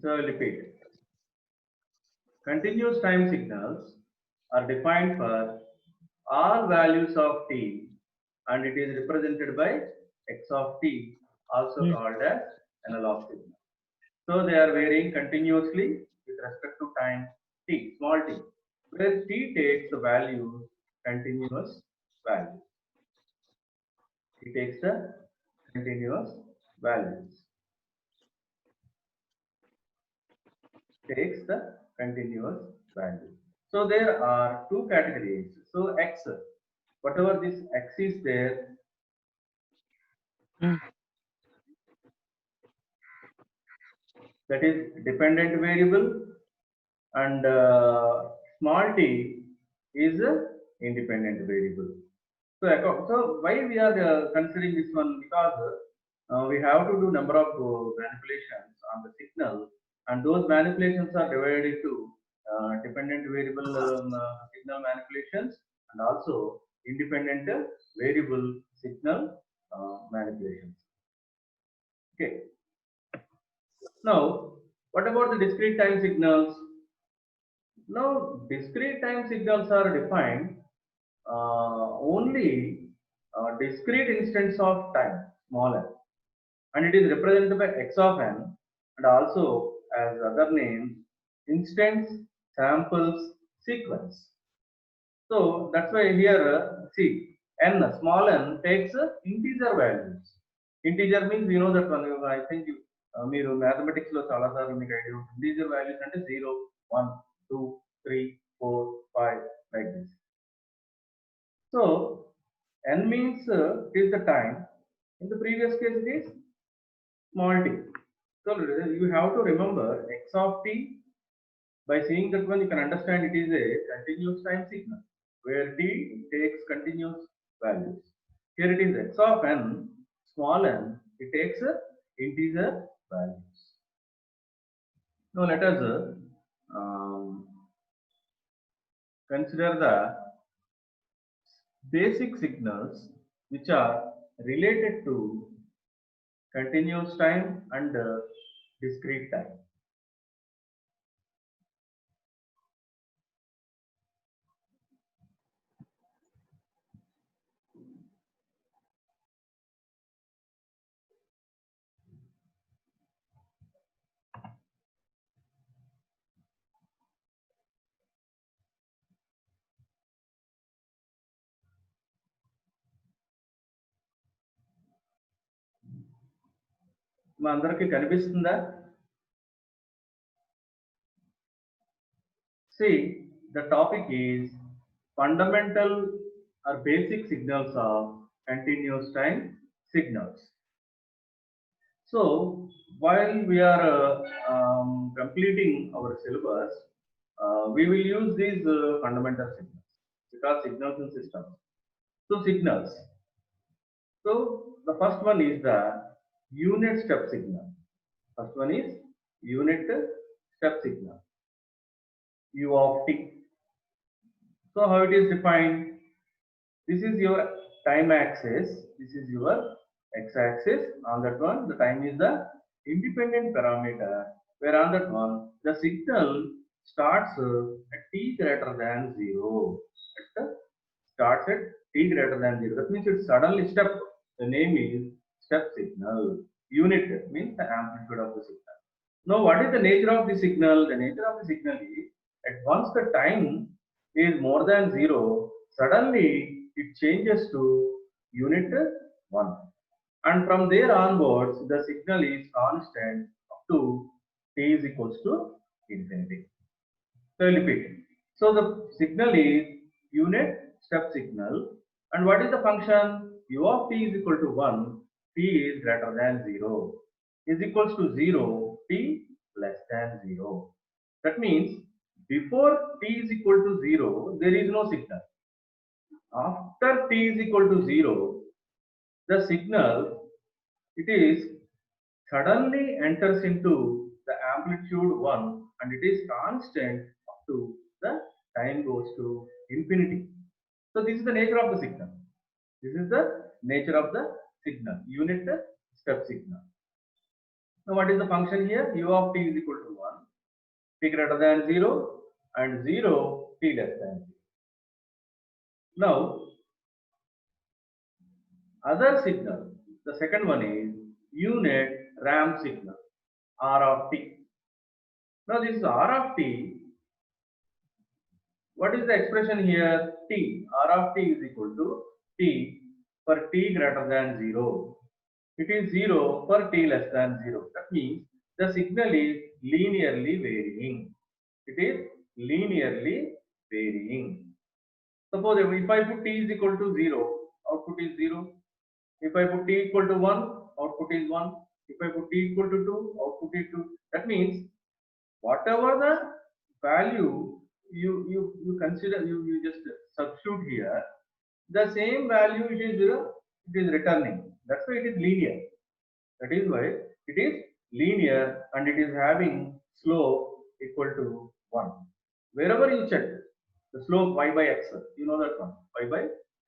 So I'll repeat. Continuous time signals are defined for all values of t, and it is represented by x of t, also called as analog signal. So they are varying continuously with respect to time t, small t, where t takes the value continuous value. It takes the continuous values. Takes the continuous value. So there are two categories. So x, whatever this x is there, that is dependent variable, and small t is independent variable. So why we are considering this one? Because we have to do number of manipulations on the signal, and those manipulations are divided into dependent variable signal manipulations and also independent variable signal manipulations. Okay. Now, what about the discrete time signals? Now, discrete time signals are defined only discrete instance of time, small n, and it is represented by x of n, and also as other names, instance, samples, sequence. So that's why here see n, small n takes integer values. Integer means you know that one. I think you మీరు mathematics లో చాలా సార్లు మీకు idea ఉంటుంది. Integer values అంటే 0, 1, 2, 3, 4, 5 like this. So n means it is the time. In the previous case it is small t. So you have to remember x of t. By seeing that one, you can understand it is a continuous time signal where t takes continuous values. Here it is x of n, small n, it takes integer values. Now let us consider the basic signals which are related to continuous time and discrete time. మా అందరికి కనిపిస్తుందా? See, the topic is fundamental or basic signals of continuous time signals. So while we are completing our syllabus, we will use these fundamental signals because signals in systems. So signals. So the first one is the unit step signal. First one is unit step signal. U of t. So how it is defined? This is your time axis. This is your x-axis. On that one, the time is the independent parameter. Where on that one, the signal starts at t greater than 0. Starts at t greater than 0. That means it suddenly step. The name is step signal. Unit means the amplitude of the signal. Now, what is the nature of the signal? The nature of the signal is at once the time is more than 0, suddenly it changes to unit 1. And from there onwards, the signal is constant up to t is equals to infinity. So, I'll repeat. So, the signal is unit step signal. And what is the function? U of t is equal to 1, t is greater than 0, is equals to 0, t less than 0. That means before t is equal to 0, there is no signal. After t is equal to 0, the signal, it is suddenly enters into the amplitude 1 and it is constant up to the time goes to infinity. So this is the nature of the signal. This is the nature of the signal, unit step signal. Now what is the function here? U of t is equal to 1, t greater than 0 and 0 t less than 0. Now other signal, the second one is unit ramp signal, R of t. Now this is R of t. What is the expression here? T. R of t is equal to t for t greater than 0. It is 0 for t less than 0. That means the signal is linearly varying. It is linearly varying. Suppose if I put t is equal to 0, output is 0. If I put t equal to 1, output is 1. If I put t equal to 2, output is 2. That means whatever the value you consider, you just substitute here, the same value it is returning. That's why it is linear. That is why it is linear and it is having slope equal to 1. Wherever you check the slope y by x, you know that one, y by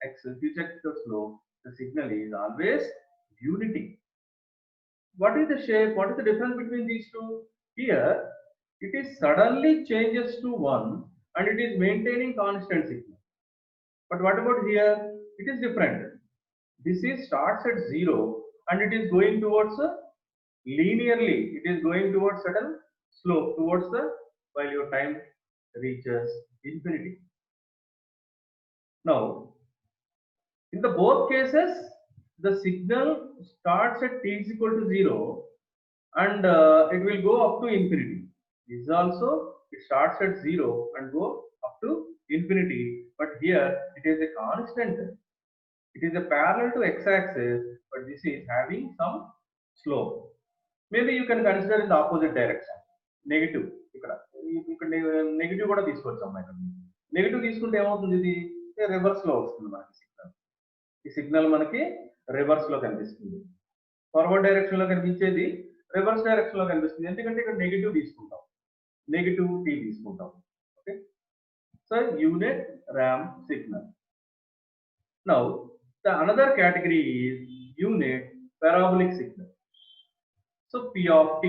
x, if you check the slope, the signal is always unity. What is the shape? What is the difference between these two? Here, it is suddenly changes to 1 and it is maintaining constant signal. But what about here? It is different. This is starts at 0 and it is going towards linearly. It is going towards certain slope towards the while your time reaches infinity. Now, in the both cases, the signal starts at t is equal to 0 and it will go up to infinity. This also it starts at 0 and go up to infinity, but here it is a constant. It is a parallel to x-axis, but this is having some slope. Maybe you can consider in the opposite direction, negative. ఇక్కడ negative కూడా తీసుకొచ్చాం ఇక్కడ. Negative తీసుకుంటే ఏమవుతుంది, ఇది reverse లో వస్తుంది మనకి సిగ్నల్. ఈ సిగ్నల్ మనకి రివర్స్ లో కనిపిస్తుంది. ఫార్వర్డ్ డైరెక్షన్ లో కనిపించేది రివర్స్ డైరెక్షన్ లో కనిపిస్తుంది. ఎందుకంటే ఇక్కడ నెగిటివ్ తీసుకుంటాం, నెగిటివ్ టీ తీసుకుంటాం. Okay, so unit RAM signal. Now the another category is unit parabolic signal. So P of t,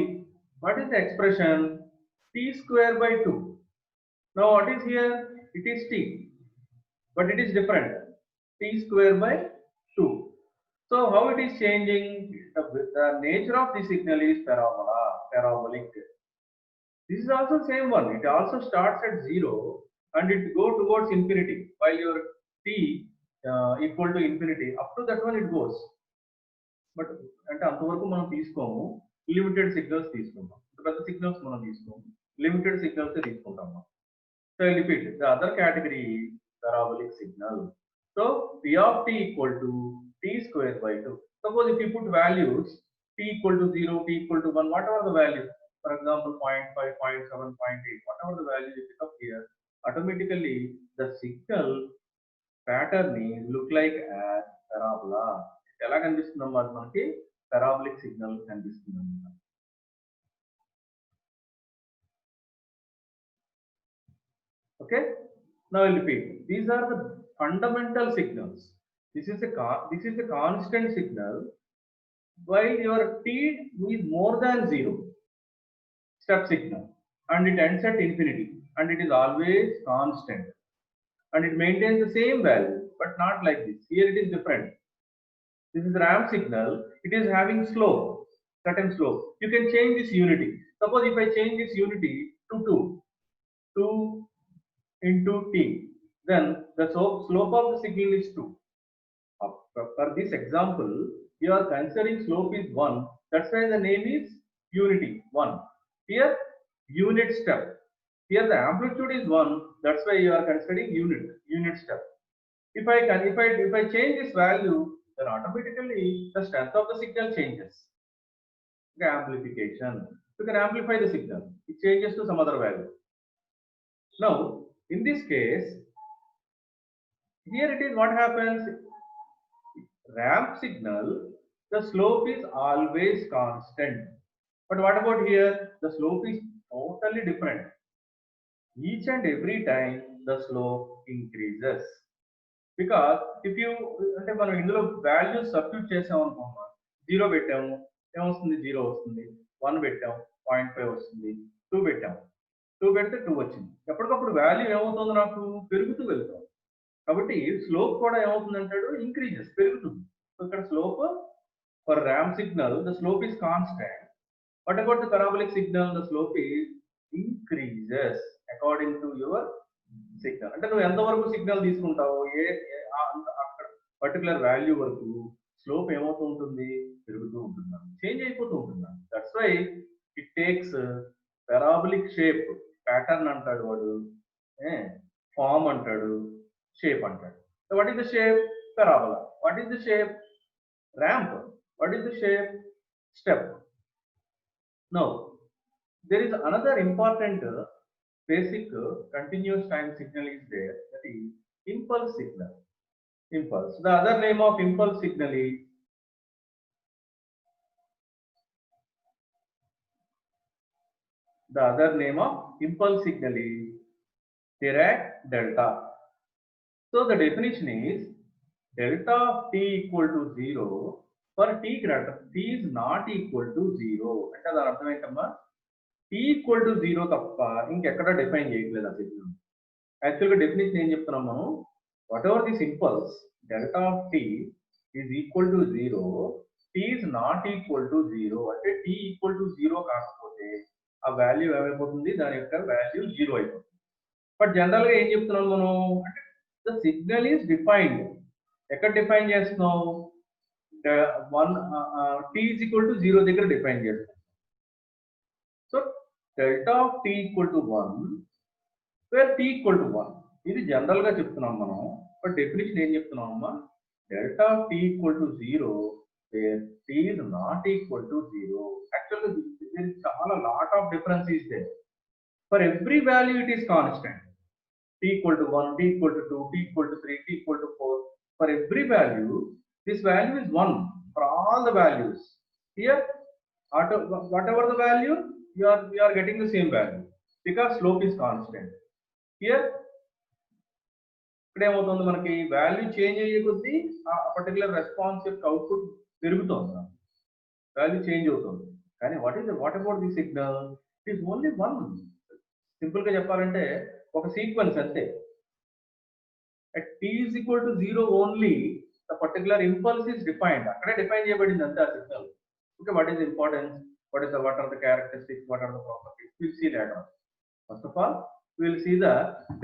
what is the expression? T square by 2. Now what is here? It is t, but it is different. T square by 2. So how it is changing? The nature of the signal is parabolic. This is also same one. It also starts at 0 and it go towards infinity while your t equal to infinity. Up to that one it goes. But అంటే అంతవరకు మనం తీసుకోము, limited signals తీసుకుంటాం. పెద్ద signals మనం తీసుకోము, limited signals తీసుకుంటాము. So I repeat, the other category is parabolic signal. So P of t equal to t square by 2. Suppose if you put values t equal to 0, t equal to 1, whatever the value, for example 0.5, 0.7, 0.8, whatever the value you pick up here, automatically the signal pattern is look like as parabola. ఎలా కనిపిస్తుందమ్మా అది మనకి parabolic signal కనిపిస్తుంది అన్నమాట. Okay, now I'll repeat. These are the fundamental signals. This is a constant signal while your t is more than 0, step signal, and it ends at infinity and it is always constant and it maintains the same value, but not like this. Here it is different. This is ramp signal. It is having slope, certain slope. You can change this unity. Suppose if I change this unity to 2 into t, then the slope of the signal is 2. For this example, you are considering slope is 1. That's why the name is unity 1. Here unit step. Here the amplitude is 1. That's why you are considering unit step. If I change this value, then automatically the strength of the signal changes. The amplification. You can amplify the signal. It changes to some other value. Now, in this case, here it is what happens. Ramp signal, the slope is always constant. But what about here? The slope is totally different. Each and every time the slope increases. Because if you అంటే మనం ఇందులో values substitute చేసాం అనుకున్నాం, 0 పెట్టాము ఏమొస్తుంది, 0 వస్తుంది. 1 పెట్టాం 0.5 వస్తుంది. 2 పెట్టాం 2 పెడితే 2 వచ్చింది. ఎప్పటికప్పుడు వాల్యూ ఏమవుతుంది, నాకు పెరుగుతూ వెళ్తాం. కాబట్టి స్లోప్ కూడా ఏమవుతుంది అంటాడు, ఇంక్రీజెస్, పెరుగుతుంది. సో ఇక్కడ slope for RAM signal the slope is constant. What about the parabolic signal? The slope is increases according to your signal. అంటే నువ్వు ఎంతవరకు సిగ్నల్ తీసుకుంటావు, అక్కడ పర్టికులర్ వాల్యూ వరకు స్లోప్ ఏమవుతూ ఉంటుంది, పెరుగుతూ ఉంటుందా, చేంజ్ అయిపోతూ ఉంటుందా. That's why it takes parabolic shape. Pattern అంటాడు వాడు, ఫార్మ్ అంటాడు, షేప్ అంటాడు. So what is the shape? parabola. What is the shape? Ramp. What is the shape? Step. Now, there is another important basic continuous time signal is there, that is impulse signal. Impulse. The other name of impulse signal is Dirac delta. So the definition is delta of t equal to 0 for t greater, t is not equal to 0. అంటే దాని అర్థం ఏంటమ్మా, t equal to 0 తప్ప ఇంకెక్కడ define చేయట్లేదు ఆ signal. యాక్చువల్గా definition ఏం చెప్తున్నాం మనం, what ever this impulse delta of t is equal to 0, t is not equal to 0. అంటే t equal to 0 కాకపోతే ఆ వాల్యూ ఏమైపోతుంది, దాని యొక్క వాల్యూ 0 అయిపోతుంది. బట్ జనరల్ గా ఏం చెప్తున్నాం మనం అంటే, ద సిగ్నల్ ఈస్ డిఫైన్డ్. ఎక్కడ డిఫైన్ చేస్తున్నాం, t is equal to 0 దగ్గర డిఫైన్ చేస్తాం. So delta of t equal to 1 where t equal to 1, ఇది జనరల్ గా చెప్తున్నాం మనం. బట్ డెఫినేషన్ ఏం చెప్తున్నాం అమ్మా, delta of t equal to 0 where t is not equal to 0. యాక్చువల్గా there is చాలా lot of difference is there. For every value it is constant. T equal to 1, t equal to 2, t equal to 3, t equal to 4. For every value, this value is 1 for all the values. Here, whatever the value, you are getting the same value because slope is constant. Here, ఇక్కడ ఏమవుతుంది, మనకి value change అయ్యే కొద్దీ ఆ particular response యొక్క output పెరుగుతుంది, value change అవుతుంది. కానీ what about the signal, it is only 1. Simple గా చెప్పాలంటే ఒక సీక్వెన్స్ అంతే. At t is equal to 0 only, the particular impulse is defined. అక్కడే డిఫైన్ చేయబడింది అంతే ఆ signal. Okay, what is the importance? What are the characteristics? What are the properties? We'll see later on. First of all, we will see the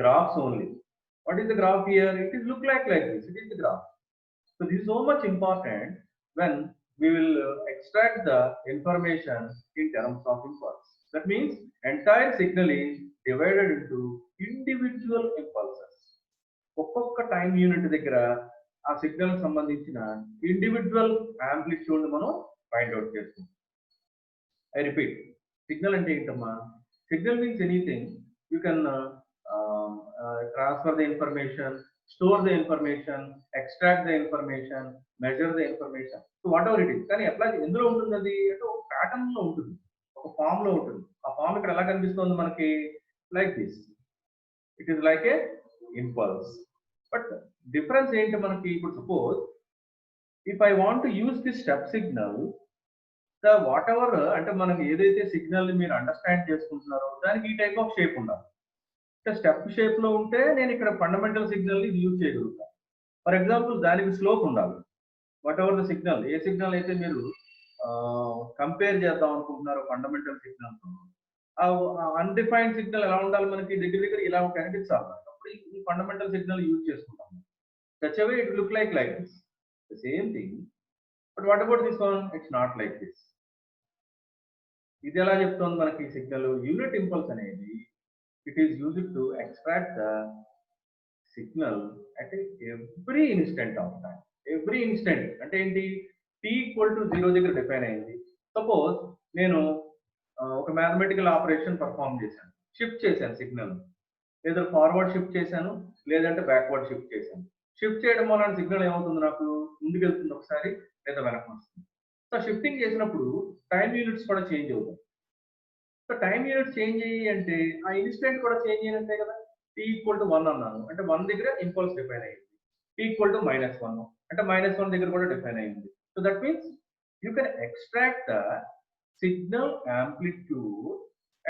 graphs only. What is the graph here? It is look like this. It is the graph. So this is so much important when we will extract the information in terms of impulse. That means entire signal is divided into individual impulses. ఒక్కొక్క time unit దగ్గర ఆ signal సంబంధించిన individual amplitude మనం find out చేస్తాం. I repeat, signal అంటే ఏంటమ్మా, signal means anything. You can transfer the information, store the information, extract the information, measure the information. So what ever it is. కానీ ఎట్లా, ఎందులో ఉంటుంది అది అంటే ఒక ప్యాటర్న్ లో ఉంటుంది, ఒక ఫామ్ లో ఉంటుంది. ఆ ఫామ్ ఇక్కడ ఎలా కనిపిస్తుంది మనకి, like this. It is like A impulse. But difference ఏంటి మనకి, ఇప్పుడు suppose if I want to use this step signal, the what ever అంటే మనకి ఏదైతే సిగ్నల్ ని మీరు అండర్స్టాండ్ చేసుకుంటున్నారో దానికి ఈ టైప్ ఆఫ్ షేప్ ఉండాలి. అంటే స్టెప్ షేప్ లో ఉంటే నేను ఇక్కడ ఫండమెంటల్ సిగ్నల్ ని యూజ్ చేయగలుగుతాను. ఫర్ ఎగ్జాంపుల్ దానికి స్లోప్ ఉండాలి. What ever the signal, A signal అయితే మీరు కంపేర్ చేద్దాం అనుకుంటున్నారో ఫండమెంటల్ సిగ్నల్ తో, ఆ అన్డిఫైన్డ్ సిగ్నల్ ఎలా ఉండాలి, మనకి దగ్గర దగ్గర ఇలా కనిపించాలి. అప్పుడు ఈ ఫండమెంటల్ సిగ్నల్ యూజ్ చేసుకుంటాం. Such a way it look like this, the same thing. But what about this one? It's not like this. ఇది ఎలా చెప్తుంది మనకి సిగ్నల్, యూనిట్ ఇంపల్స్ అనేది it is used to extract the signal at every instant of time. Every instant అంటే ఏంటి, t equal to 0 దగ్గర define అయింది. Suppose నేను ఒక మ్యాథమెటికల్ ఆపరేషన్ పర్ఫామ్ చేశాను, షిఫ్ట్ చేశాను సిగ్నల్, లేదా ఫార్వర్డ్ షిఫ్ట్ చేశాను, లేదంటే బ్యాక్వర్డ్ షిఫ్ట్ చేశాను. షిఫ్ట్ చేయడం వల్ల సిగ్నల్ ఏమవుతుంది, నాకు ముందుకెళ్తుంది ఒకసారి, లేదా వెనక్కి వస్తుంది. సో షిఫ్టింగ్ చేసినప్పుడు టైం యూనిట్స్ కూడా చేంజ్ అవుతాయి. సో టైం యూనిట్ చేంజ్ అయ్యి అంటే ఆ ఇన్స్టెంట్ కూడా చేంజ్ అయినట్టే కదా. t ఈక్వల్ టు 1 అన్నాను అంటే 1 దగ్గర ఇంపల్స్ డిఫైన్ అయ్యింది. t ఈక్వల్ టు -1 అంటే -1 దగ్గర కూడా డిఫైన్ అయ్యింది. So that means you can extract the signal amplitude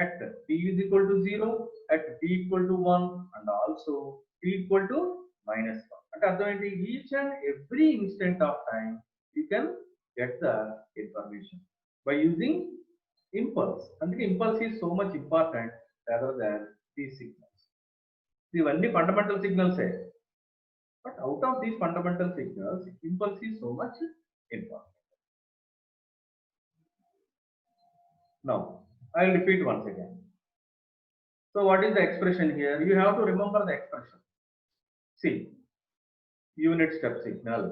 at t is equal to 0, at t equal to 1 and also t equal to -1. అంటే అర్థం ఏంటి? Each and every instant of time you can get the information by using impulse. అందుకే impulse is so much important rather than these signals. ఇవన్నీ fundamental సిగ్నల్సే, but out of these fundamental signals impulse is so much important. Now I'll repeat once again. So what is the expression here? You have to remember the expression. See, unit step signal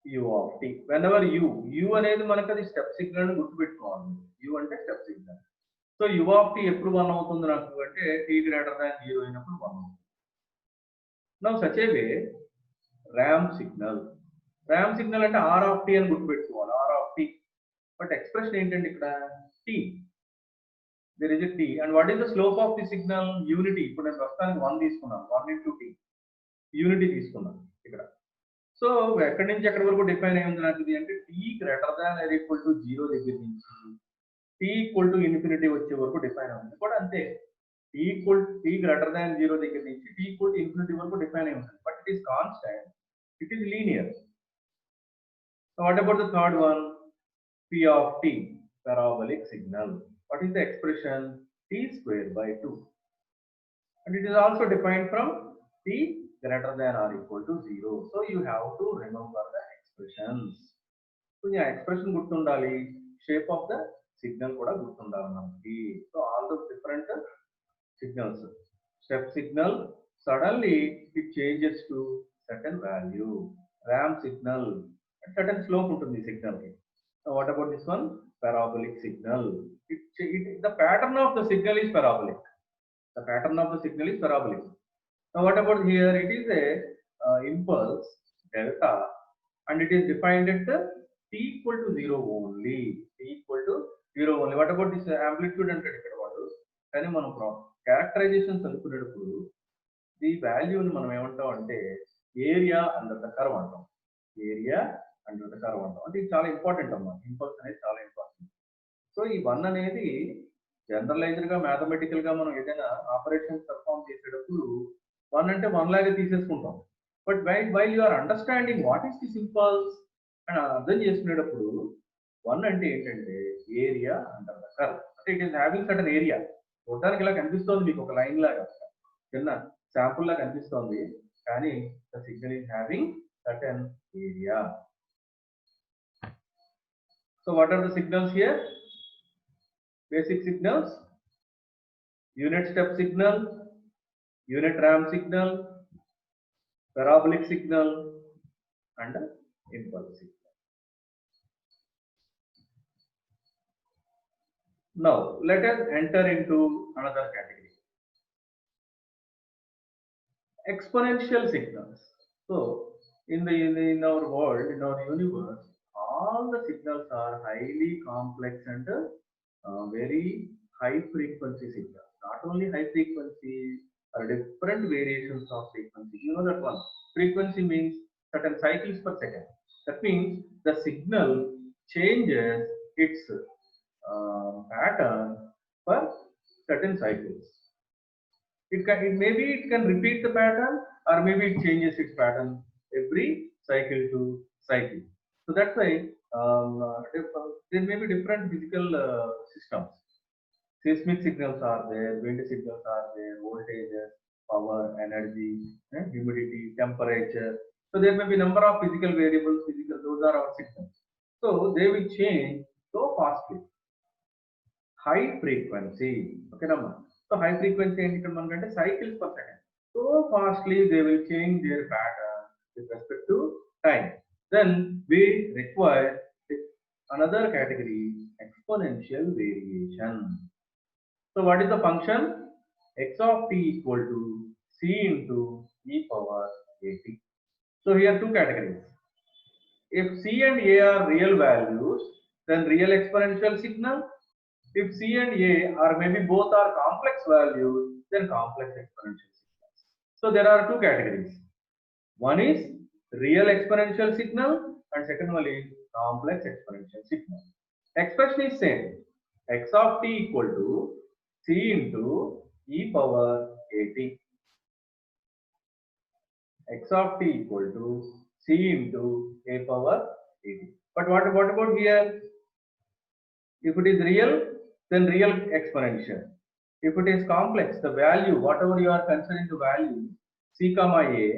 u of t. Whenever u అనేది మనకు అది step signal ని గుర్తుపెట్టుకోవాలి. u అంటే step signal. So u of t ఎప్పుడు 1 అవుతుంది నాకు అంటే t గ్రేటర్ దాన్ 0 అయినప్పుడు 1 అవుతుంది. Now such a way ramp signal అంటే r of t అని గుర్తుపెట్టుకోవాలి. r of t. But expression ఏంటంటే ఇక్కడ t. There is a t and what is the slope of the signal? Unity. ఇప్పుడు నేను ప్రస్తుతానికి 1 తీసుకున్నాను. 1 into t. యూనిటీ తీసుకున్నాను ఇక్కడ. సో ఎక్కడి నుంచి ఎక్కడి వరకు డిఫైన్ అయ్యింది నాకు ఇది అంటే t greater than or equal to 0 దగ్గర నుంచి t ఈక్వల్ టు ఇన్ఫినిటీ వచ్చే వరకు డిఫైన్ అయింది. కూడా అంతే, t గ్రేటర్ దాన్ 0 దగ్గర నుంచి t ఈక్వల్ టు ఇన్ఫినిటీ వరకు డిఫైన్ అయి ఉంటుంది. But it is constant, it is linear. So what about the third one? p of t, parabolic signal. What is the expression? t square by 2. And it is also defined from t greater than or equal to 0. So you have to remember the expressions. So yeah, expression గుర్తుండాలి, shape of the signal కూడా గుర్తుండాలి మనకి. So all the different signals, step signal suddenly it changes to certain value. Ramp signal at certain slope ఉంటుంది signal కి. So what about this one? Parabolic signal. The pattern of the signal is parabolic. The pattern of the signal is parabolic. Now what about here? It is a impulse delta and it is defined at t equal to 0 only. T equal to 0 only. What about this amplitude అంటే ఇక్కడ వాడు కానీ మనం characterisation చదువుకునేటప్పుడు ఈ వాల్యూని మనం ఏమంటాం అంటే ఏరియా అండర్ ద కర్వ్ అంటాం. ఏరియా అండర్ ద కర్వ్ అంటాం. అంటే ఇది చాలా ఇంపార్టెంట్ అమ్మా. ఇంపల్స్ అనేది చాలా ఇంపార్టెంట్. సో ఈ 1 అనేది జనరలైజ్డ్ గా మ్యాథమెటికల్ గా మనం ఏదైనా ఆపరేషన్ పర్ఫామ్ చేసేటప్పుడు 1 అంటే 1 లాగా తీసేసుకుంటాం. But while you are understanding what is this impulse అని అర్థం చేసుకునేటప్పుడు 1 అంటే ఏంటంటే ఏరియా అండర్ ద కర్వ్. అంటే it is having certain area. చూడటానికి ఇలా కనిపిస్తోంది మీకు ఒక లైన్ లాగా, చిన్న శాంపుల్ లాగా కనిపిస్తోంది, కానీ the signal is having certain area. So what are the signals here? Basic signals: unit step signal, unit ramp signal, parabolic signal, and impulse signal. Now let us enter into another category: exponential signals. So in our world, in our universe, all the signals are highly complex and very high frequency signals. Not only high frequency, or different variations of frequency. You know that one. Frequency means certain cycles per second. That means the signal changes its pattern per certain cycles. It can repeat the pattern, or maybe it changes its pattern every cycle to cycle. So that's why there may be different physical systems. Seismic signals are there, wind signals are there, voltages, power, energy, humidity, temperature. So there may be number of physical variables. Those are our signals. So they will change so fastly. High frequency. Okay, now. So high frequency and cycles per second. So fastly they will change their pattern with respect to time. Then we require another category: exponential variation. So what is the function? X of t equal to c into e power at. So here two categories: If C and A are real values, then real exponential signal. If C and A are maybe both are complex values, then complex exponential signals. So there are two categories. One is real exponential signal and second one is complex exponential signal. Expression is same. X of t equal to C into e power at. X of t equal to C into a power at. But what about here? If it is real, then real exponential. If it is complex, the value, whatever you are considering the value, C comma A,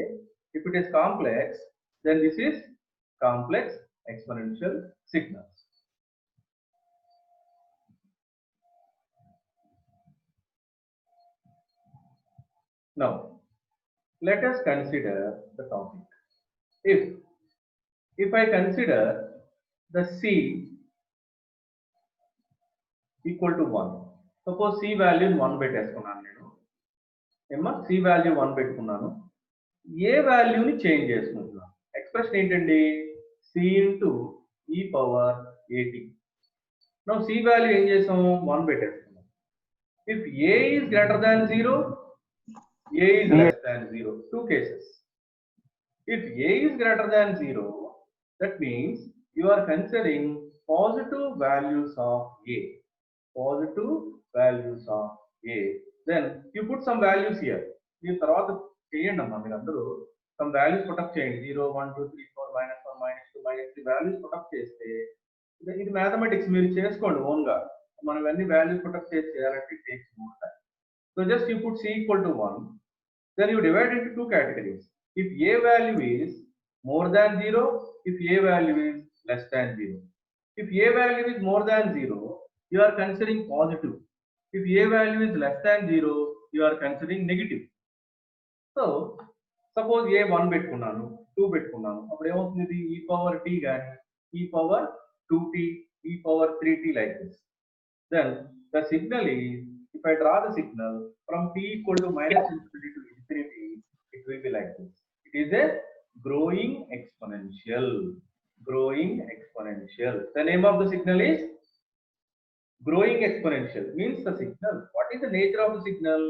if it is complex, then this is complex exponential signals. Now, let us consider the topic. If I consider the C equal to 1, suppose C value 1 పెట్టేసుకున్నాను నేను ఏమా C value 1 పెట్టుకున్నాను A value ని change చేసుకుంటున్నాను expression ఏంటండి C into e power at. Now C value ఏం చేసాం 1 పెట్టేసుకున్నాం. If A is greater than 0, A is less than 0. Two cases. If A is greater than 0, that means you are considering positive values of A. Positive values of A. Then you put some values here. You తర్వాత చేయండి అమ్మా మీరందరూ some values put up చేయండి 0 1 2 3 4 -1 -2 -3 values put up చేస్తే ఇది mathematics మీరు చేసుకోండి own గా మనం ఇవన్నీ వాల్యూస్ put up చేసి చేయాలంటే it takes more time. So just you put C equal to 1, then you divide into two categories. If A value is more than 0, if A value is less than 0. If A value is more than 0, you are considering positive. If A value is less than 0, you are considering negative. So suppose A 1 పెట్టుకున్నాను 2 పెట్టుకున్నాను అప్పుడు ఏమవుతుంది e power t గాని e power 2t e power 3t like this. Then the signal is, if I draw the signal from t equal to minus infinity to infinity, it will be like this. It is a growing exponential. Growing exponential. The name of the signal is growing exponential. Means the signal. What is the nature of the signal?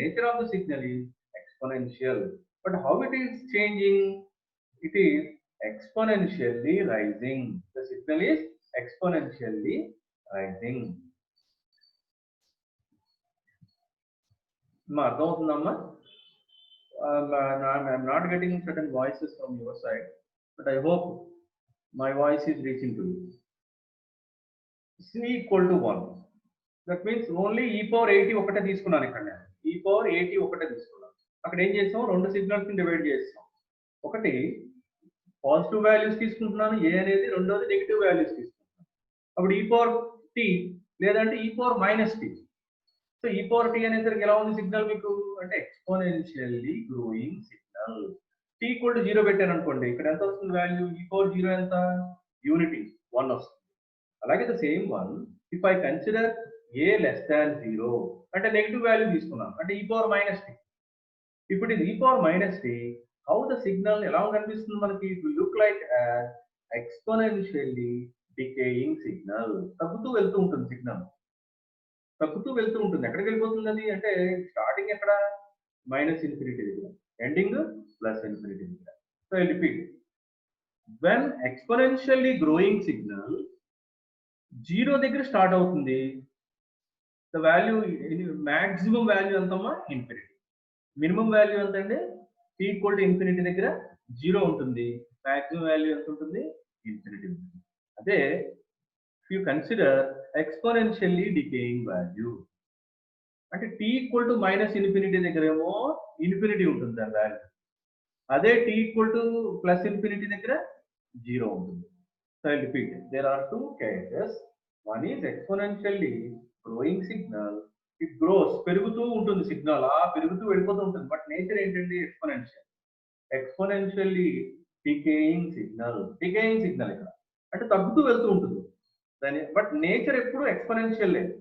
Nature of the signal is exponential. But how it is changing? It is exponentially rising. The signal is exponentially rising. అర్థమవుతుందమ్మా I'm not getting certain voices from your side, but I hope my voice is reaching to you. C equal to 1. That means only e power 80 ఒకటే తీసుకున్నాను ఇక్కడ నేను e power 80 ఒకటే తీసుకున్నాను అక్కడ ఏం చేసాం రెండు సిగ్నల్స్ ని డివైడ్ చేసాం ఒకటి పాజిటివ్ వాల్యూస్ తీసుకుంటున్నాను a అనేది రెండోది నెగటివ్ వాల్యూస్ తీసుకుంటున్నాను అప్పుడు e power t లేదంటే e power minus t. So e power t అనేసరికి ఎలా ఉంది సిగ్నల్ మీకు అంటే exponentially growing signal. t equal to 0 పెట్టాను అనుకోండి ఇక్కడ ఎంత వస్తుంది వాల్యూ e power 0 ఎంత యూనిటీ 1 వస్తుంది. అలాగే the same one if I consider a less than 0 అంటే నెగటివ్ వాల్యూ తీసుకున్నాను అంటే e power minus t. ఇప్పుడు ఇది e power minus t how the signal ఎలా కనిపిస్తుంది మనకి it will look like as exponentially decaying signal. తగ్గుతూ వెళ్తూ ఉంటుంది సిగ్నల్ తగ్గుతూ వెళ్తూ ఉంటుంది. ఎక్కడికి వెళ్ళిపోతుంది అది అంటే స్టార్టింగ్ ఎక్కడ మైనస్ ఇన్ఫినిటీ దగ్గర ఎండింగ్ ప్లస్ ఇన్ఫినిటీ దగ్గర. So I repeat when exponentially growing signal 0 దగ్గర స్టార్ట్ అవుతుంది ద వాల్యూ మాక్సిమం వాల్యూ ఎంతమ్మా ఇన్ఫినిటీ. మినిమం వాల్యూ ఎంత అంటే t ఈక్వల్ టు ఇన్ఫినిటీ దగ్గర 0 ఉంటుంది మాక్సిమం వాల్యూ ఎంత ఉంటుంది ఇన్ఫినిటీ ఉంటుంది. అదే if you consider exponentially decaying value అంటే t equal to minus infinity దగ్గర ఏమో ఇన్ఫినిటీ ఉంటుంది దాని వాల్యూ అదే t equal to plus infinity దగ్గర 0 ఉంటుంది. So I repeat there are two cases. One is exponentially growing signal it grows పెరుగుతూ ఉంటుంది సిగ్నల్ పెరుగుతూ వెళ్ళిపోతూ ఉంటుంది బట్ నేచర్ ఏంటండి ఎక్స్పోనెన్షియల్. ఎక్స్పోనెన్షియల్లీ డికేయింగ్ సిగ్నల్ ఇక్కడ అంటే తగ్గుతూ వెళ్తూ ఉంటుంది దాని బట్ నేచర్ ఎప్పుడు ఎక్స్పోనెన్షియల్ లేదు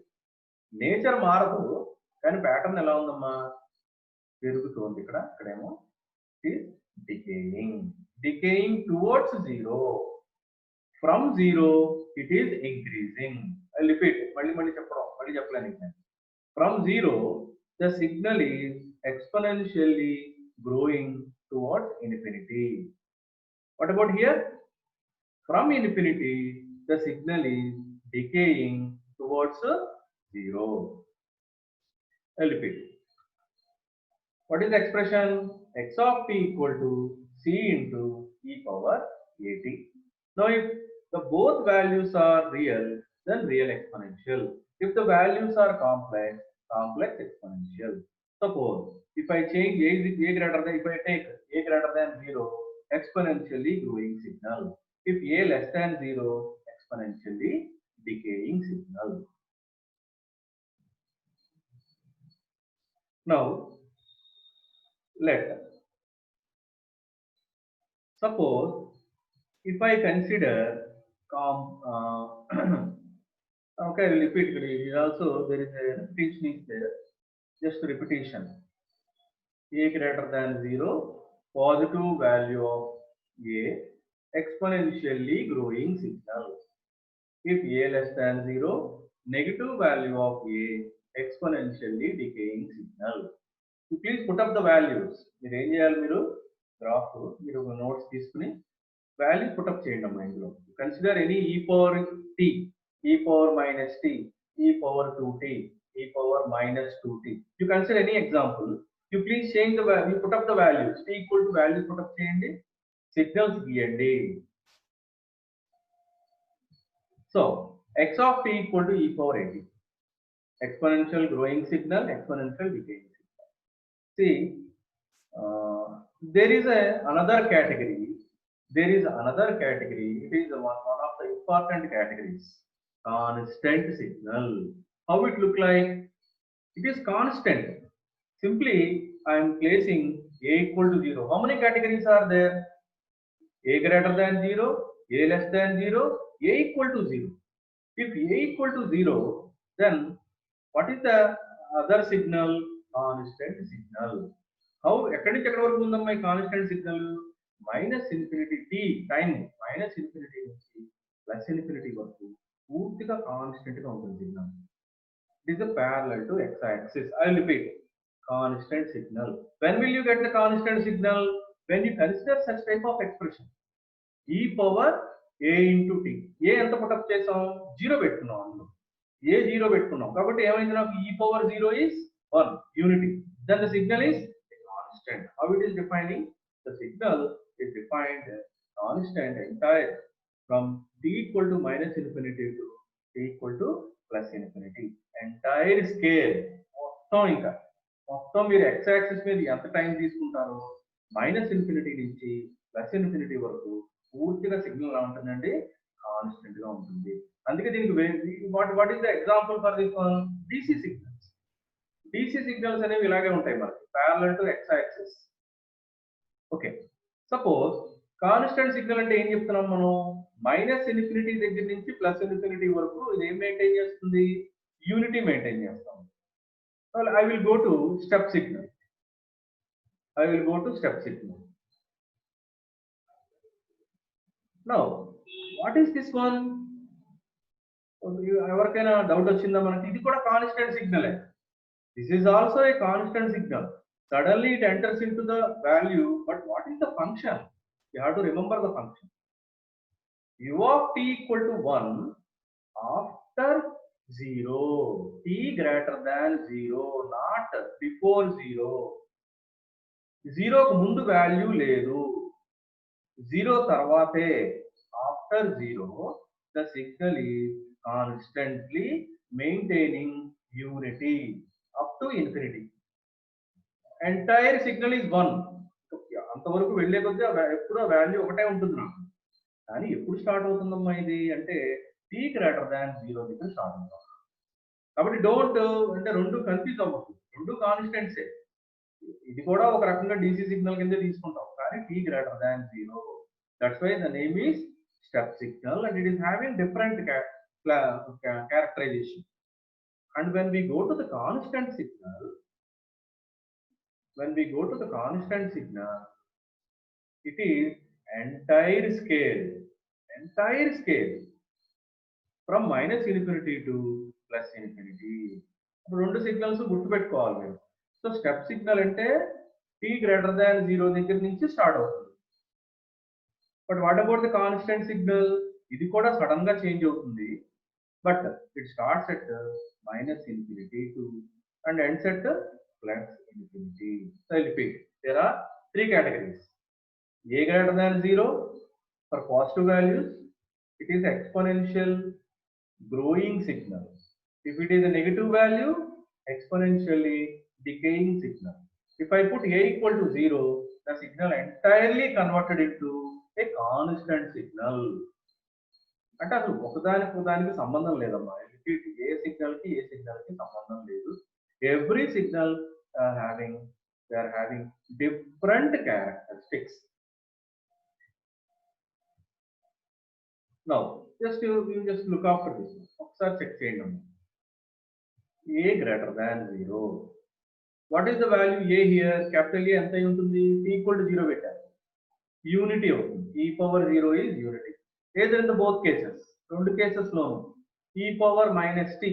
నేచర్ మారదు కానీ ప్యాటర్న్ ఎలా ఉందమ్మా పెరుగుతోంది ఇక్కడేమో decaying towards 0 From 0 it is increasing. I'll repeat. మళ్ళీ చెప్పలేను ఇంకా. From 0 the signal is exponentially growing towards infinity. What about here? From infinity the signal is decaying towards 0. I'll repeat. What is the expression? X of t equal to c into e power at. Now if the both values are real, then real exponential. If the values are complex, complex exponential. Suppose if I change a greater than, if I take a greater than 0, exponentially growing signal. If a less than 0, exponentially decaying signal. Now let suppose if I consider okay, I will repeat it. Also there is a repetition is there. Just repetition. A greater than 0, positive value of a, exponentially growing signal. If a less than 0, negative value of a, exponentially decaying signal. So please put up the values. మీరు ఏం చేయాలి, మీరు graph మీరు notes తీసుకుని value put up చేయండి అమ్మా ఇందులో. Consider any e power t, e power minus t, e power 2t, e power minus 2t. You consider any example. You please change the value, put up the values. T equal to value put up చేయండి, signals గీయండి. So x of t equal to e power 80. Exponential growing signal, exponential decaying signal. See, there is another category. There is another category. It is one of the important categories. Constant signal. How it look like? It is constant. Simply, I am placing a equal to 0. How many categories are there? A greater than 0, a less than 0, a equal to 0. If a equal to 0, then what is the other signal? Constant signal. How? ఎక్కడి నుంచి ఎక్కడి వరకు ఉందమ్మా ఈ constant signal? Minus infinity t time minus infinity నుంచి plus infinity వరకు పూర్తిగా constant గా ఉంటుంది signal. It is a parallel to x-axis. I will repeat. Constant signal. When will you get the constant signal? When you consider such type of expression. E power a into t. A ఎంత put up చేసాం? 0 పెట్టుకున్నాం అందులో. A 0 పెట్టుకున్నాం. కాబట్టి ఏమైంది నాకు? E power 0 is 1. Unity. Then the signal is constant. How it is defining? The signal is defined as constant entire from t equal to minus infinity to t equal to plus infinity. Entire scale మొత్తం మీరు x axis మీద ఎంత time తీసుకుంటారో minus infinity నుంచి plus infinity వరకు పూర్తిగా signal ఎలా ఉంటుందండి? కాన్స్టెంట్ గా ఉంటుంది. అందుకే దీనికి what is the example for this one? DC signals. DC signals అనేవి ఇలాగే ఉంటాయి మనకి, parallel to x axis. Okay, suppose constant signal అంటే ఏం చెప్తున్నాం మనం? మైనస్ ఇన్ఫినిటీ దగ్గర నుంచి ప్లస్ ఇన్ఫినిటీ వరకు ఇది ఏం మెయింటైన్ చేస్తుంది? యూనిటీ మెయింటైన్ చేస్తాం. I will go to step signal. I will go to step signal. Now, what is this one? ఎవరికైనా డౌట్ వచ్చిందా మనకి? ఇది కూడా constant signal. This is also a constant signal. Suddenly it enters into the value, but what is the function? You have to remember the function. U of t equal to 1 after 0. T greater than 0, not before 0. 0 కు ముందు value లేదు, 0 తర్వాతే. After 0, the signal is constantly maintaining unity up to infinity. Entire signal is 1. అంతవరకు వెళ్ళే కొద్దీ ఎప్పుడు value ఒకటే ఉంటుంది నాకు. కానీ ఎప్పుడు స్టార్ట్ అవుతుందమ్మా ఇది అంటే t గ్రేటర్ దాన్ 0 దగ్గర స్టార్ట్ అవుతుంది. కాబట్టి డోంట్ అంటే రెండు కన్ఫ్యూజ్ అవ్వదు, రెండు కాన్స్టెంట్సే. ఇది కూడా ఒక రకంగా డిసి సిగ్నల్ కింద తీసుకుంటాం, కానీ t greater than 0. That's why the name is step signal and it is having different characterization. And when we go to the constant signal, it is entire scale. entire scale from minus infinity to plus infinity. ఇప్పుడు రెండు signals గుర్తుపెట్టుకోవాలి మీరు. So step signal అంటే t greater than 0 దగ్గర నుంచి start అవుతుంది. But what about the constant signal? ఇది కూడా సడన్ గా చేంజ్ అవుతుంది. But it starts at minus infinity to and ends at plus infinity. So I'll repeat. There are three categories. A greater than 0 for positive values, it is exponential growing signal. If it is a negative value, exponentially decaying signal. If I put A equal to 0, the signal entirely converted into a constant signal. అంటే అసలు ఒకదానికి సంబంధం లేదమ్మా. ఏ signal కి సంబంధం లేదు. Every signal they are having different characteristics. Now you just look after this. ఒకసారి check చేయండి అమ్మా. A greater than 0. What is the value A here? Capital A ఎంత ఉంటుంది? T equal to 0 పెట్టారు. యూనిటీ అవుతుంది. E power 0 is unity. Either in the both cases, రెండు cases లోను e power minus t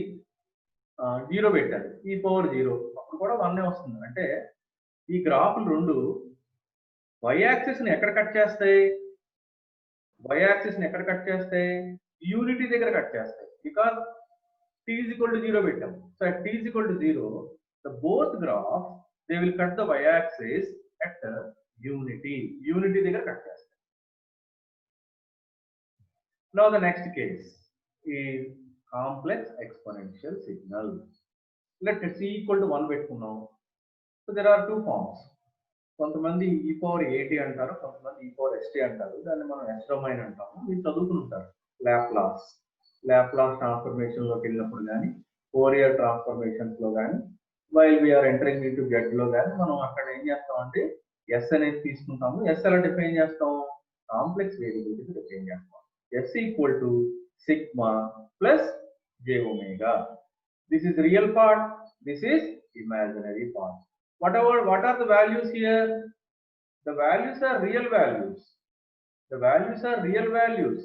0 పెట్టారు. e power 0 అప్పుడు కూడా 1 వస్తుంది. అంటే ఈ గ్రాఫ్లు రెండు y యాక్సిస్ ని ఎక్కడ కట్ చేస్తాయి? యూనిటీ దగ్గర కట్ చేస్తాయి. Because t is equal to 0 పెట్టాం. So at t is equal to 0, the both graphs they will cut the y axis at unity దగ్గర కట్ చేస్తాయి. Now the next case is complex exponential signal. Let us c equal to 1 పెట్టుకున్నాం. So there are two forms. కొంతమంది e power at అంటారు, కొంతమంది e power st అంటారు. దాన్ని మనం s domain అంటాము. మీరు చదువుకుంటారు లాప్లాస్ ట్రాన్స్ఫర్మేషన్ లోకి వెళ్ళినప్పుడు కానీ, ఫోరియర్ ట్రాన్స్ఫర్మేషన్స్ లో కానీ, while we're entering into Z లో కానీ మనం అక్కడ ఏం చేస్తామంటే s అనేది తీసుకుంటాము. s ఎలా డిఫైన్ చేస్తాం? కాంప్లెక్స్ వేరియబుల్ కి డిఫైన్ చేస్తాం. S equal to sigma plus j omega. This is real part, this is imaginary part. What are the values here? The values are real values.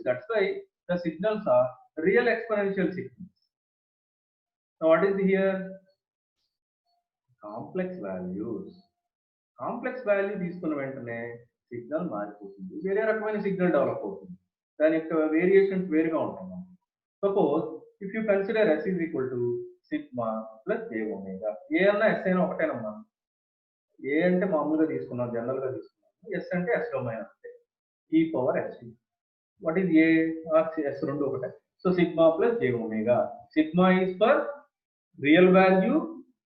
That's why the signals are real exponential signals. Now what is here? Complex values. Complex value తీసుకున్న వెంటనే signal మారిపోతుంది. వేరే రకమైన signal develop అవుతుంది. దాని యొక్క variations వేరుగా ఉంటాయి. Suppose if you consider s is equal to sigma plus j omega. ఏ అన్నా s అయినా ఒకటేనమ్మా. ఏ అంటే మామూలుగా తీసుకున్నాం, జనరల్ గా తీసుకున్నాం. s అంటే s డొమైన్ అంటే e power s. What is a R s రెండు ఒకటే. సో sigma plus j omega. Sigma is for real value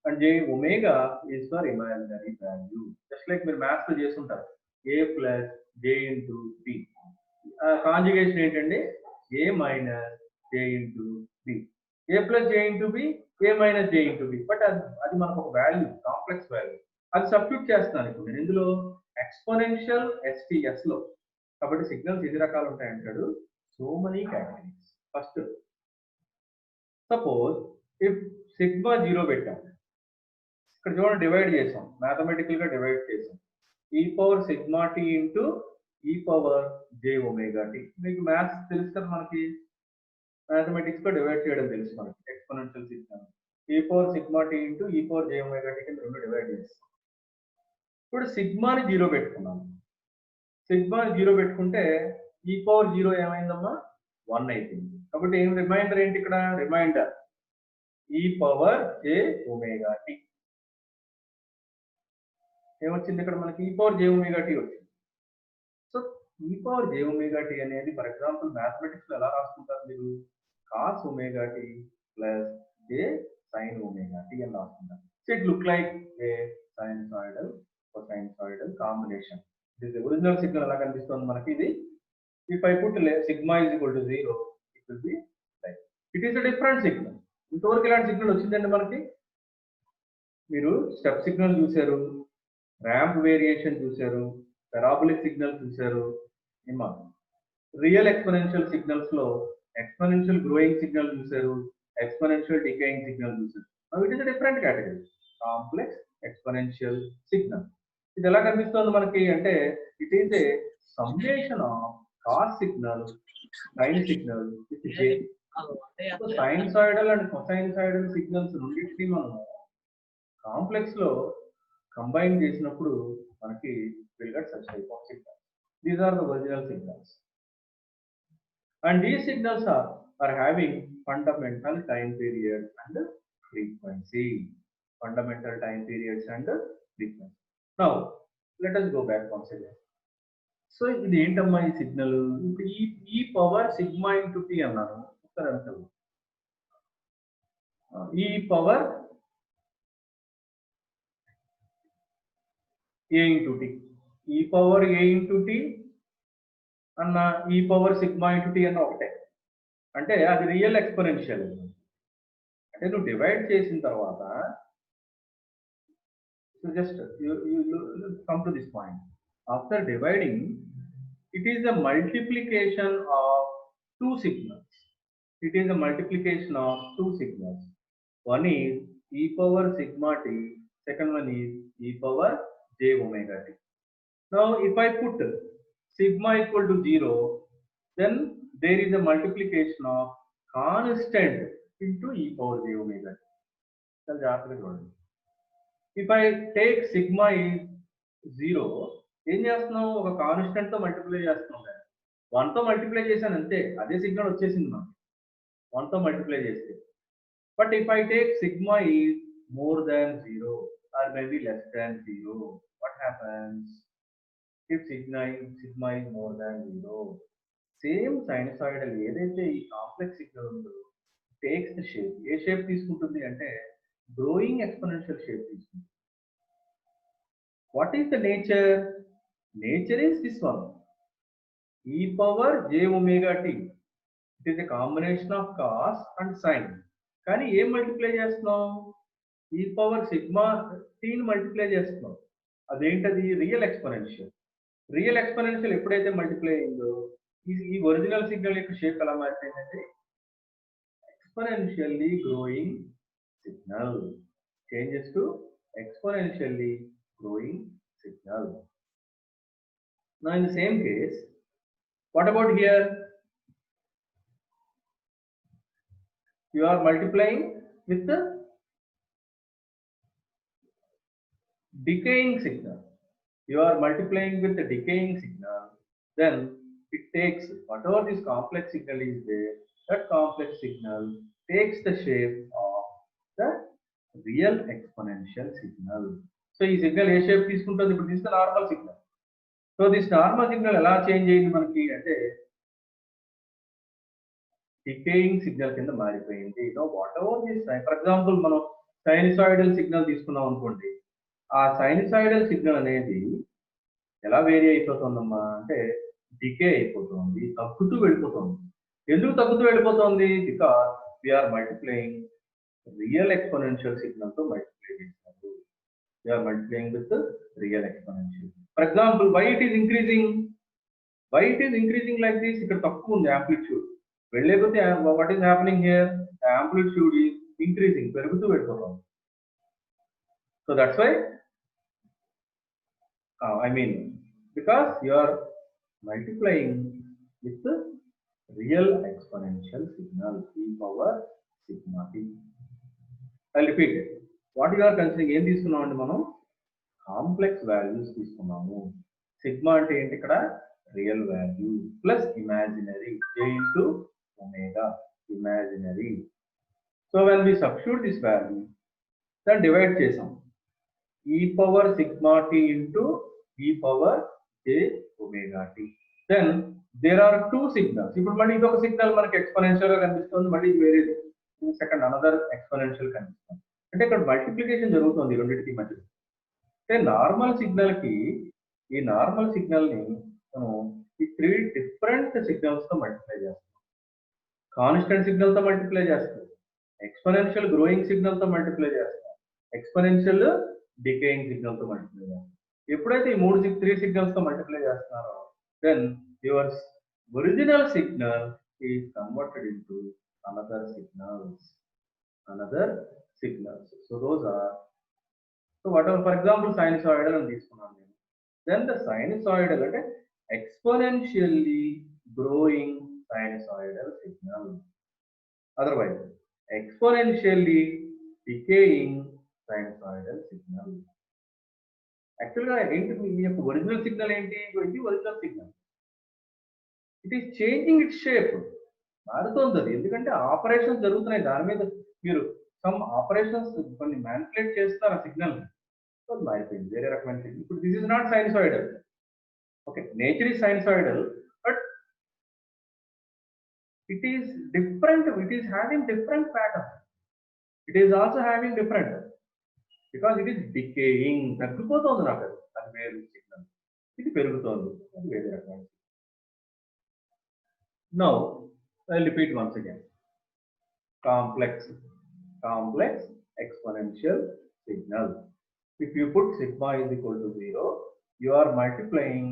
and j omega is for imaginary value. Just like మీరు మ్యాథ్స్ లో చేస్తుంటారు. a plus j into b. Conjugation ఏంటంటే a minus j into b. a plus j into b, a minus j into b. But అది మనకు ఒక value, complex value. అది substitute చేస్తున్నాను ఇప్పుడు నేను ఇందులో ఎక్స్పోనెన్షియల్ STS లో. కాబట్టి సిగ్నల్స్ ఎన్ని రకాలు ఉంటాయంటాడు? So many categories. First suppose if sigma 0 పెట్టాం, ఇక్కడ చూడండి డివైడ్ చేసాం, మ్యాథమెటికల్ గా డివైడ్ చేసాం. e power sigma t into e power j omega t. మీకు మ్యాథ్స్ తెలుసు కదా, మనకి మ్యాథమెటిక్స్ లో డివైడ్ చేయడం తెలుసు మనకి. Exponential signal e power sigma t into e power j omega t కింద రెండు డివైడ్ చేస్తాం. ఇప్పుడు సిగ్మాని 0 పెట్టుకున్నాం. సిగ్మాని 0 పెట్టుకుంటే e పవర్ 0 ఏమైందమ్మా? 1 అయిపోయింది. కాబట్టి ఏం రిమైండర్ ఏంటి ఇక్కడ? Reminder e power j omega t. ఏమొచ్చింది ఇక్కడ మనకి? e power j omega t వచ్చింది. So e power j omega t అనేది ఫర్ ఎగ్జాంపుల్ మ్యాథమెటిక్స్ లో ఎలా రాసుకుంటారు మీరు? cos omega t plus j sin omega t అని రాసుకుంటారు. So it look like a sinusoidal cosinusoidal combination. This original signal ఎలా కనిపిస్తుంది మనకి? ఇది if I put sigma is equal to 0, it will be like it is a different signal. ఇంతవరకు ఇలాంటి signal వచ్చిందండి మనకి. మీరు స్టెప్ సిగ్నల్ చూశారు, ర్యాంప్ వేరియేషన్ చూశారు, పారాబోలిక్ సిగ్నల్ చూశారు. రియల్ ఎక్స్పోనెన్షియల్ సిగ్నల్స్ లో ఎక్స్పోనెన్షియల్ గ్రోయింగ్ సిగ్నల్ చూశారు, ఎక్స్పోనెన్షియల్ డికేయింగ్ సిగ్నల్ చూశారు. It is a different category, complex exponential signal. ఇది ఎలా కనిపిస్తుంది మనకి అంటే it is a summation of cos signal sine signal with J. So sinusoidal and cosinusoidal signals రెండింటిని మనం కాంప్లెక్స్ లో కంబైన్ చేసినప్పుడు మనకి will get such type of signals. These are the original signals, and these signals are having fundamental time period and frequency. Fundamental time periods and frequency. Now let us go back once again. So ఇది ఏంటమ్మా ఈ signal? ఇప్పుడు ఈ power sigma into tea అన్నాను. ఒకసారి అంటారు ఈ power ఏ into tea, ఈ పవర్ ఏ ఇంటూ టీ అన్న ఈ పవర్ సిగ్మా ఇంటూ టీ అన్న ఒకటే. అంటే అది రియల్ ఎక్స్పోనెన్షియల్. అంటే నువ్వు డివైడ్ చేసిన తర్వాత so just you come to this point. After dividing, it is a multiplication of two signals. It is a multiplication of two signals. One is e power sigma t, second one is e power j omega t. Now if I put sigma equal to 0, then there is a multiplication of constant into e power j omega t. If I take sigma is 0, ఏం చేస్తున్నావు? ఒక constant తో multiply చేస్తున్నాం. 1 తో multiply చేశాను అంతే, అదే signal వచ్చేసింది మనకి 1 తో మల్టిప్లై చేస్తే. But if I take sigma is more than 0 or maybe less than 0, what happens? If sigma is more than 0, same sinusoidal ఏదైతే ఈ కాంప్లెక్స్ సిగ్నల్ ఉందో takes the shape. A shape తీసుకుంటుంది అంటే గ్రోయింగ్ ఎక్స్పోనెన్షియల్ షేప్ తీసుకుంటుంది. What is the nature? Nature is this one, e power j omega t. It is a combination of cos and sin. కానీ ఏం multiply చేస్తున్నాం? e power sigma t ని multiply చేస్తున్నాం. అదేంటది? Real exponential. Real exponential ఎప్పుడైతే multiply అయిందో ఈ original signal యొక్క షేప్ ఎలా మారిపోయిందంటే exponentially growing signal changes to exponentially growing signal. Now in the same case, what about here? You are multiplying with the decaying signal. You are multiplying with the decaying signal. Then it takes whatever this complex signal is there, that complex signal takes the shape of the real exponential signal. So ఈ signal ఏ shape తీసుకుంటుంది? ఇప్పుడు this the normal signal. So this normal signal ఎలా change అయింది మనకి అంటే decaying signal కింద మారిపోయింది. What ever this, for example మనం సైనసాయిడల్ సిగ్నల్ తీసుకున్నాం అనుకోండి. ఆ సైనసాయిడల్ సిగ్నల్ అనేది ఎలా వేరీ అయిపోతుందమ్మా అంటే డికే అయిపోతుంది, తగ్గుతూ వెళ్ళిపోతుంది. ఎందుకు తగ్గుతూ వెళ్ళిపోతుంది? Because we're multiplying real exponential signal తో మల్టిప్లై చేస్తారు. We are multiplying with the real exponential. For example, why it is increasing? Why it is increasing like this? ఇక్కడ తక్కువ ఉంది amplitude. వెళ్ళేపోతే what is happening here? The amplitude is increasing, పెరుగుతూ వెళ్ళిపోతుంది. So that's why I mean because you are multiplying with the real exponential signal e power sigma t. I'll repeat it. What you are considering ఏం తీసుకున్నాం అండి? మనం complex values తీసుకున్నాము. Sigma అంటే ఏంటి? ఇక్కడ real value plus imaginary j into omega imaginary. So when we substitute this value దాన్ని divide చేసాం. e power sigma t into e power j omega t. Then there are two signals. ఇప్పుడు మళ్ళీ ఇదొక signal మనకి exponential గా కనిపిస్తుంది, మళ్ళీ ఇది వేరేది సెకండ్ అనదర్ ఎక్స్పోనెన్షియల్ కనిపిస్తుంది. అంటే ఇక్కడ మల్టిప్లికేషన్ జరుగుతుంది రెండింటికి మధ్య. అంటే నార్మల్ సిగ్నల్ కి ఈ నార్మల్ సిగ్నల్ ని మనం ఈ 3 డిఫరెంట్ సిగ్నల్స్ తో మల్టిప్లై చేస్తాం. కాన్స్టెంట్ సిగ్నల్ తో మల్టిప్లై చేస్తాం, ఎక్స్పోనెన్షియల్ గ్రోయింగ్ సిగ్నల్ తో మల్టిప్లై చేస్తాం, ఎక్స్పోనెన్షియల్ డికేయింగ్ సిగ్నల్ తో మల్టిప్లై చేస్తాం. ఎప్పుడైతే ఈ 3 సిగ్నల్స్ తో మల్టిప్లై చేస్తున్నారో then your original signal is converted into another signals. So those are, so whatever, for example sinusoidal అని తీసుకున్నాను నేను. Then the sinusoidal అంటే exponentially growing sinusoidal signal. Otherwise, exponentially decaying sinusoidal signal. Actually, original signal ఏంటి? ఇది original signal. It is changing its shape. మారుతోంది అది, ఎందుకంటే operations జరుగుతున్నాయి దాని మీద. మీరు సమ్ ఆపరేషన్స్ కొన్ని మ్యానిపులేట్ చేస్తారు ఆ సిగ్నల్, సో మారిపోయింది వేరే రకమైన సిగ్నల్. ఇప్పుడు this is not sinusoidal. Okay, nature is sinusoidal, but it is different, it is having different pattern, it is also having different, because it is decaying. తగ్గిపోతుంది నాకు అది వేరే సిగ్నల్, ఇది పెరుగుతోంది అది వేరే రకమైన. Now I'll repeat once again. Complex exponential signal. If you put sigma is equal to 0, you are multiplying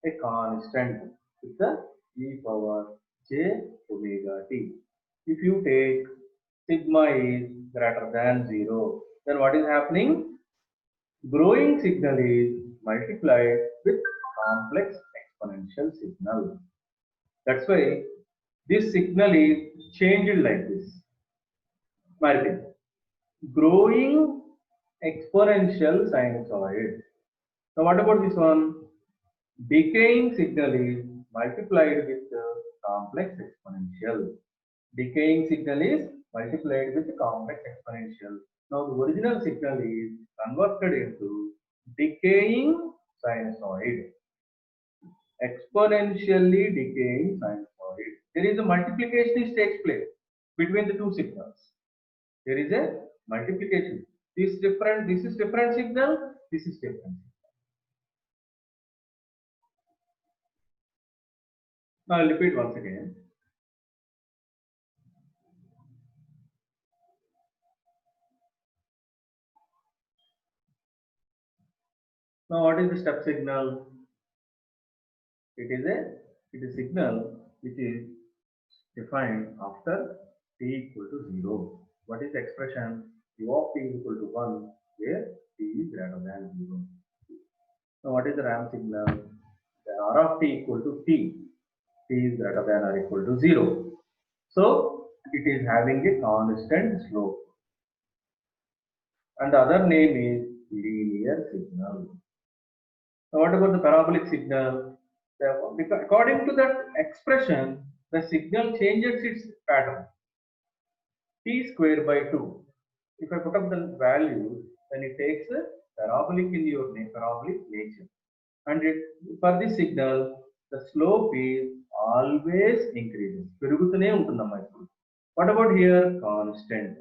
a constant with the e power j omega t. If you take sigma is greater than 0, then what is happening? Growing signal is multiplied with complex exponential signal. That's why this signal is changed like this. Growing exponential sinusoid. Now what about this one? Decaying signal is multiplied with the complex exponential. Decaying signal is multiplied with the complex exponential. Now the original signal is converted into decaying sinusoid. Exponentially decaying sinusoid. There is a multiplication which takes place between the two signals. There is a multiplication. This is different signal, this is different. Now I'll repeat once again. Now what is the step signal? It is a signal which is defined after t equal to 0. What is the expression? U of t is equal to 1 where t is greater than 0. Now what is the ramp signal? The r of t equal to t. T is greater than or equal to 0. So it is having a constant slope. And the other name is linear signal. Now what about the parabolic signal? According to that expression, the signal changes its pattern. T square by 2. If I put up the value, then it takes a parabolic in your parabolic nature. And for this signal, the slope is always increases. What about here? Constant.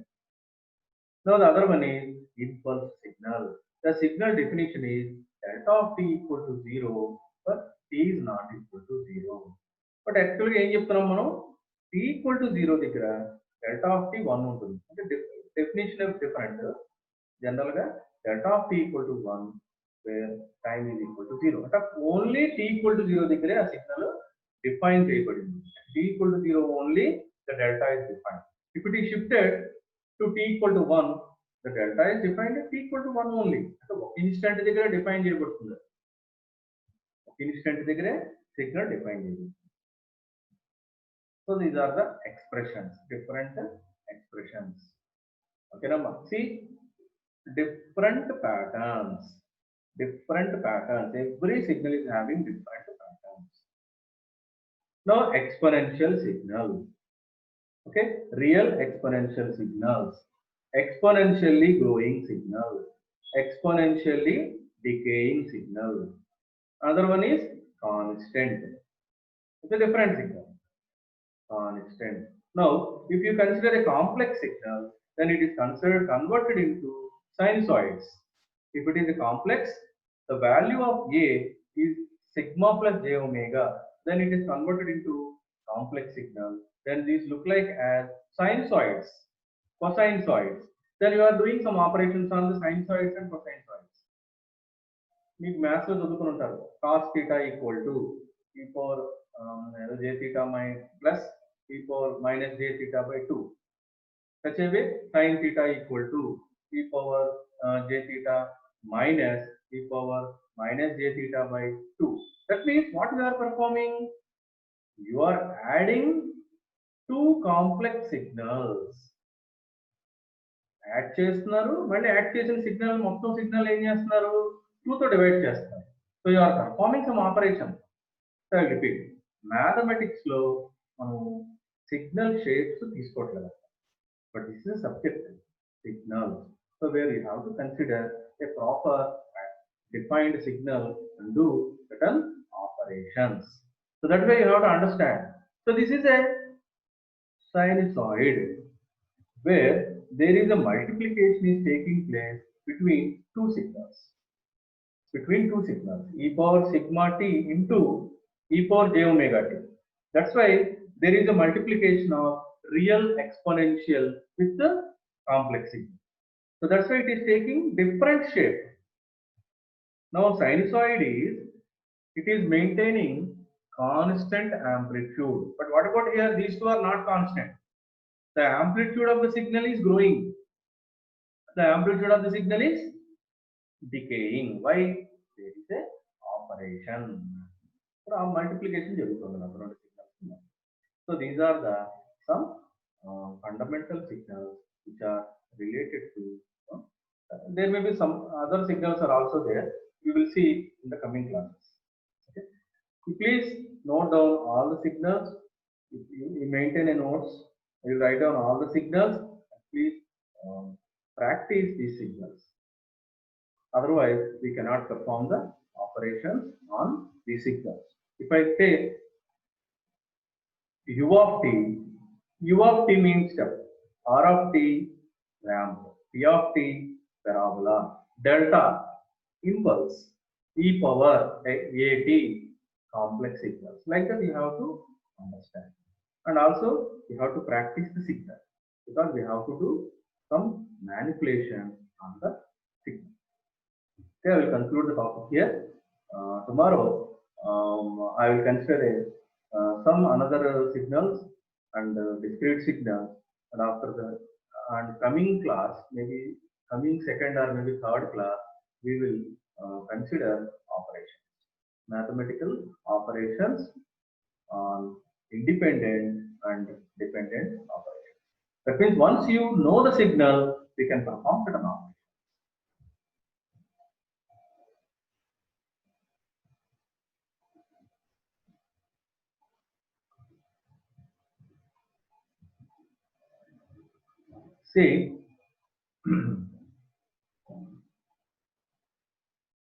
Now the other one is impulse signal. The signal definition is delta of t equal to 0, but t is not equal to 0. But actually ఏం చెప్తున్నాం మనం? t equal to 0 దగ్గర delta of t 1 ఉంటుంది. అంటే definition is different. General గా delta of t equal to 1 where time is equal to 0. అంటే only t equal to 0 దగ్గరే ఆ సిగ్నల్ డిఫైన్ చేయబడింది. t equal to 0 only the delta is defined. If it is shifted to t equal to 1, the delta is defined at t equal to 1 only. So instant దగ్గర define చేయబడుతుంది. Instant దగ్గర signal define చేయబడుతుంది. So these are the expressions, different expressions. Okay, now see different patterns. Every signal is having different patterns. Now exponential signal. Okay, real exponential signals. Exponentially growing signal, exponentially decaying signal. Another one is constant. It's a different signal. Constant. Now, if you consider a complex signal, then it is converted into sinusoids. If it is a complex, the value of A is sigma plus j omega. Then it is converted into complex signal. Then these look like as sinusoids. Cosinusoids. Then you are doing some operations on the sinusoids and cosinusoids. మీకు maths లో చదువుకుని ఉంటారు. cos theta equal to e power j theta plus e power minus j theta by 2. Such a way sin theta equal to e power j theta minus e power minus j theta by 2. That means what we are performing? You are adding two complex signals. Add చేస్తున్నారు, మళ్ళీ add చేసిన signal మొత్తం signal ఏం చేస్తున్నారు, 2 తో divide చేస్తున్నారు. So you are performing some operation. So I repeat, mathematics లో మనం సిగ్నల్ షేప్స్ తీసుకోవట్లేదు, but this is subject signal. So where you have to consider a proper defined signal and do certain operations. So that way you have to understand. So this is a sinusoid where there is a multiplication is taking place between two signals. E power sigma t into e power j omega t. That's why there is a multiplication of real exponential with the complex signal. So that's why it is taking different shape. Now sinusoid is maintaining constant amplitude. But what about here? These two are not constant. The amplitude of the signal is growing. The amplitude of the signal is decaying. Why? There is a operation. So multiplication jarugutundi signals. So these are the some fundamental signals which are related to. There may be some other signals are also there. We will see in the coming classes. Okay. Please note down all the signals. You maintain a notes. You write down all the signals. Please practice these signals. Otherwise, we cannot perform the operations on these signals. If I say U of t means step, R of t ramp, P of t parabola, delta impulse, e power at complex signals. Like that you have to understand. And also you have to practice the signal, because we have to do some manipulation on the signal. Okay, I will conclude the topic here. Tomorrow I will consider some another signals and discrete signals, and after that, and coming class, maybe coming second or maybe third class, we will consider operations, mathematical operations on independent and dependent operations. That means once you know the signal, we can perform certain operations. See,